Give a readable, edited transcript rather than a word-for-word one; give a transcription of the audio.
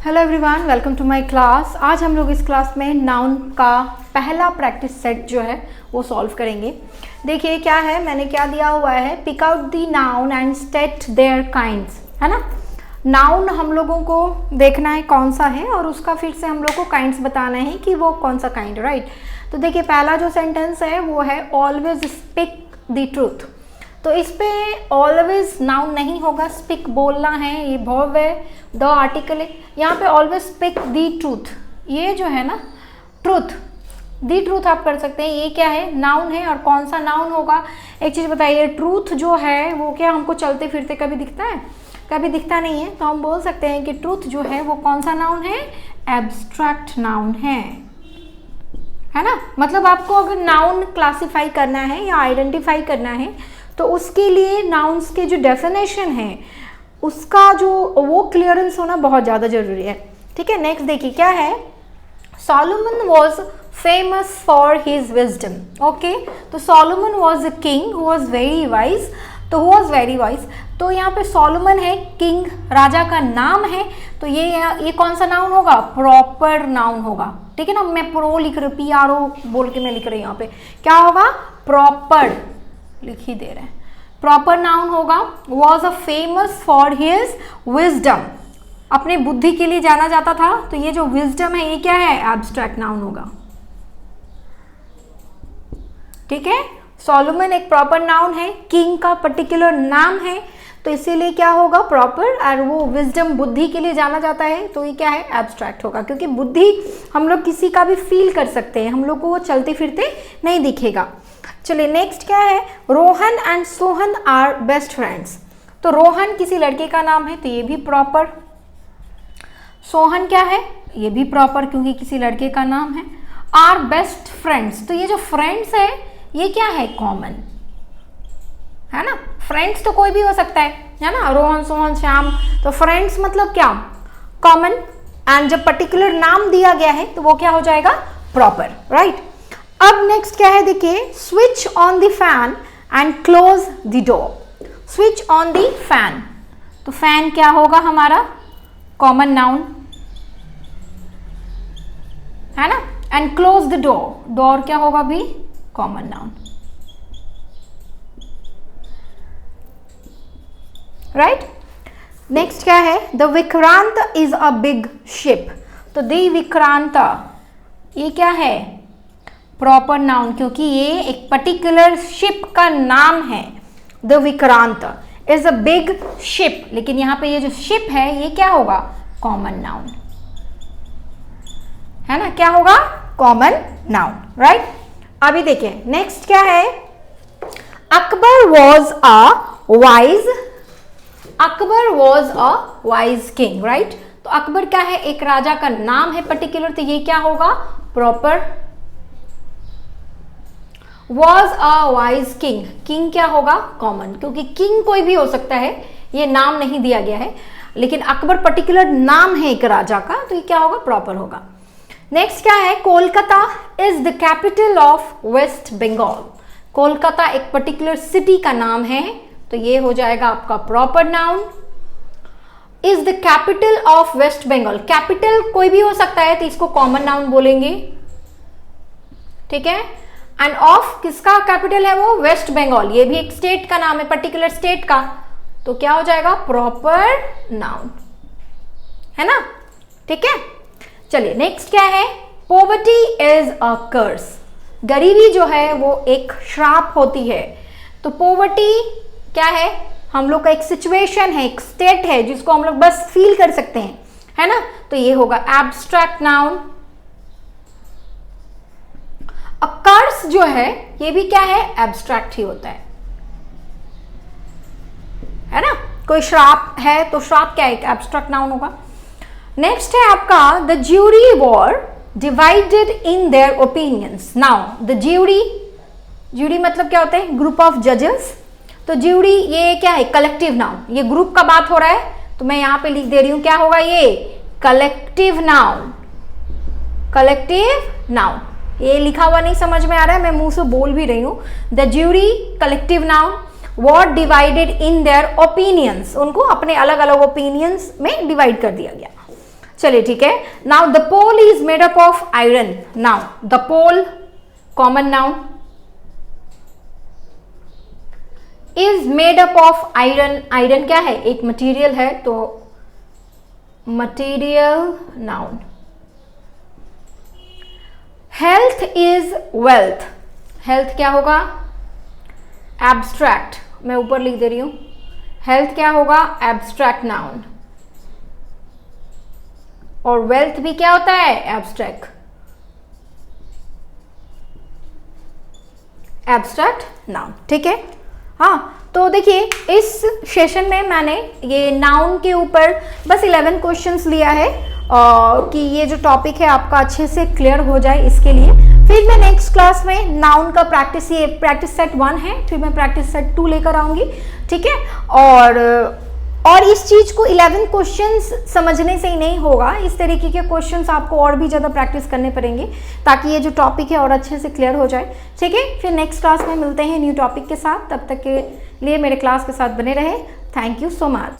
Hello everyone, welcome to my class. आज हम लोग इस क्लास में नाउन का पहला प्रैक्टिस सेट जो है वो सॉल्व करेंगे। देखिए क्या है, मैंने क्या दिया हुआ है, pick out the noun and state their kinds, है ना। नाउन हम लोगों को देखना है कौन सा है और उसका फिर से हम लोग को काइंड्स बताना है कि वो कौन सा काइंड, राइट। तो देखिए पहला जो सेंटेंस है वो है ऑलवेज स्पीक द ट्रूथ। तो इस पे ऑलवेज नाउन नहीं होगा, स्पीक बोलना है, ये वर्ब है, द आर्टिकल है। यहाँ पे ऑलवेज स्पीक दी ट्रूथ, ये जो है ना ट्रूथ, दी ट्रूथ आप कर सकते हैं। ये क्या है, नाउन है। और कौन सा नाउन होगा, एक चीज़ बताइए, ट्रूथ जो है वो क्या हमको चलते फिरते कभी दिखता है? कभी दिखता नहीं है। तो हम बोल सकते हैं कि ट्रूथ जो है वो कौन सा नाउन है, एब्स्ट्रैक्ट नाउन है ना। मतलब आपको अगर नाउन क्लासीफाई करना है या आइडेंटिफाई करना है तो उसके लिए नाउन्स के जो डेफिनेशन है उसका जो वो क्लियरेंस होना बहुत ज़्यादा ज़रूरी है। ठीक है, नेक्स्ट देखिए क्या है, Solomon was famous for his wisdom. Okay, तो Solomon was a king who was very wise. तो हु वॉज वेरी वाइज, तो यहाँ पे सोलोमन है, किंग राजा का नाम है। तो ये कौन सा नाउन होगा, प्रॉपर नाउन होगा। ठीक है ना, मैं प्रो लिख रही हूँ, PRO बोल के मैं लिख रही हूँ। यहाँ पे क्या होगा, प्रॉपर लिख ही दे रहे हैं, प्रॉपर नाउन होगा। Was a famous for his wisdom, अपने बुद्धि के लिए जाना जाता था। तो ये जो विजडम है ये क्या है, एब्स्ट्रैक्ट नाउन होगा। ठीक है, सोलोमन एक प्रॉपर नाउन है, किंग का पर्टिकुलर नाम है, तो इसीलिए क्या होगा प्रॉपर। और वो विजडम बुद्धि के लिए जाना जाता है, तो ये क्या है, एब्स्ट्रैक्ट होगा। क्योंकि बुद्धि हम लोग किसी का भी फील कर सकते हैं, हम लोग को वो चलते फिरते नहीं दिखेगा। चलिए नेक्स्ट क्या है, Rohan and Sohan are best friends. तो रोहन किसी लड़के का नाम है, तो ये भी प्रॉपर। सोहन क्या है, ये भी प्रॉपर क्योंकि किसी लड़के का नाम है। आर बेस्ट फ्रेंड्स, तो ये जो फ्रेंड्स है ये क्या है, कॉमन है ना। फ्रेंड्स तो कोई भी हो सकता है ना, रोहन सोहन श्याम। तो फ्रेंड्स मतलब क्या, कॉमन। एंड जब पर्टिकुलर नाम दिया गया है तो वो क्या हो जाएगा, प्रॉपर, राइट। अब नेक्स्ट क्या है, देखिए, switch on the fan and close the door. Switch on the fan, तो फैन क्या होगा हमारा, कॉमन नाउन है ना। And close the door, door क्या होगा भी, कॉमन नाउन, राइट। नेक्स्ट क्या है, the Vikrant is a big ship. तो द विक्रांत ये क्या है, प्रॉपर नाउन, क्योंकि ये एक पर्टिकुलर शिप का नाम है। The Vikrant is a big ship, लेकिन यहाँ पे ये जो शिप है ये क्या होगा, कॉमन नाउन है ना, क्या होगा, कॉमन नाउन, राइट। अभी देखिए नेक्स्ट क्या है, Akbar was a wise king, right. तो अकबर क्या है, एक राजा का नाम है पर्टिकुलर, तो ये क्या होगा, proper. Was a wise king, king क्या होगा, कॉमन, क्योंकि किंग कोई भी हो सकता है, ये नाम नहीं दिया गया है, लेकिन अकबर पर्टिकुलर नाम है एक राजा का, तो ये क्या होगा, प्रॉपर होगा। नेक्स्ट क्या है, Kolkata is the capital of West Bengal. Kolkata एक पर्टिकुलर सिटी का नाम है, तो ये हो जाएगा आपका proper noun. Is the capital of West Bengal, capital कोई भी हो सकता है, तो इसको कॉमन नाउन बोलेंगे। ठीक है, एंड ऑफ किसका कैपिटल है, वो वेस्ट बंगाल, ये भी एक स्टेट का नाम है, पर्टिकुलर स्टेट का, तो क्या हो जाएगा, प्रॉपर नाउन है ना। ठीक है, चलिए नेक्स्ट क्या है, पॉवर्टी इज अ कर्स। गरीबी जो है वो एक श्राप होती है। तो पॉवर्टी क्या है, हम लोग का एक सिचुएशन है, एक स्टेट है जिसको हम लोग बस फील कर सकते हैं, है ना। तो ये होगा एब्स्ट्रैक्ट नाउन। कर्स जो है ये भी क्या है, एब्स्ट्रैक्ट ही होता है ना। कोई श्राप है तो श्राप क्या है, एब्स्ट्रैक्ट नाउन होगा। नेक्स्ट है आपका, the jury were divided in their opinions. Now the jury मतलब क्या होता है, ग्रुप ऑफ जजेस। तो ज्यूरी ये क्या है, कलेक्टिव नाउन, ये ग्रुप का बात हो रहा है, तो मैं यहां पे लिख दे रही हूं, क्या होगा ये, कलेक्टिव नाउन, कलेक्टिव नाउन। ये लिखा हुआ नहीं समझ में आ रहा है, मैं मुंह से बोल भी रही हूं। The jury collective noun war divided in their opinions, उनको अपने अलग अलग ओपिनियंस में डिवाइड कर दिया गया। चलिए ठीक है। Now the pole is made up of iron. Now the pole common noun is made up of iron. Iron क्या है? एक मटेरियल है, तो material noun. Health is wealth. Health क्या होगा? एब्स्ट्रैक्ट। मैं ऊपर लिख दे रही हूं, हेल्थ क्या होगा? Abstract noun. और वेल्थ भी क्या होता है? एब्स्ट्रैक्ट। एब्स्ट्रैक्ट नाउन, ठीक है। हाँ, तो देखिए इस सेशन में मैंने ये नाउन के ऊपर बस 11 क्वेश्चंस लिया है कि ये जो टॉपिक है आपका अच्छे से क्लियर हो जाए, इसके लिए फिर मैं नेक्स्ट क्लास में नाउन का प्रैक्टिस, ये प्रैक्टिस सेट 1 है, फिर मैं प्रैक्टिस सेट 2 लेकर आऊंगी, ठीक है। और इस चीज़ को 11 क्वेश्चंस समझने से ही नहीं होगा, इस तरीके के क्वेश्चंस आपको और भी ज़्यादा प्रैक्टिस करने पड़ेंगे ताकि ये जो टॉपिक है और अच्छे से क्लियर हो जाए, ठीक है। फिर नेक्स्ट क्लास में मिलते हैं न्यू टॉपिक के साथ, तब तक के लिए मेरे क्लास के साथ बने रहे। Thank you so much.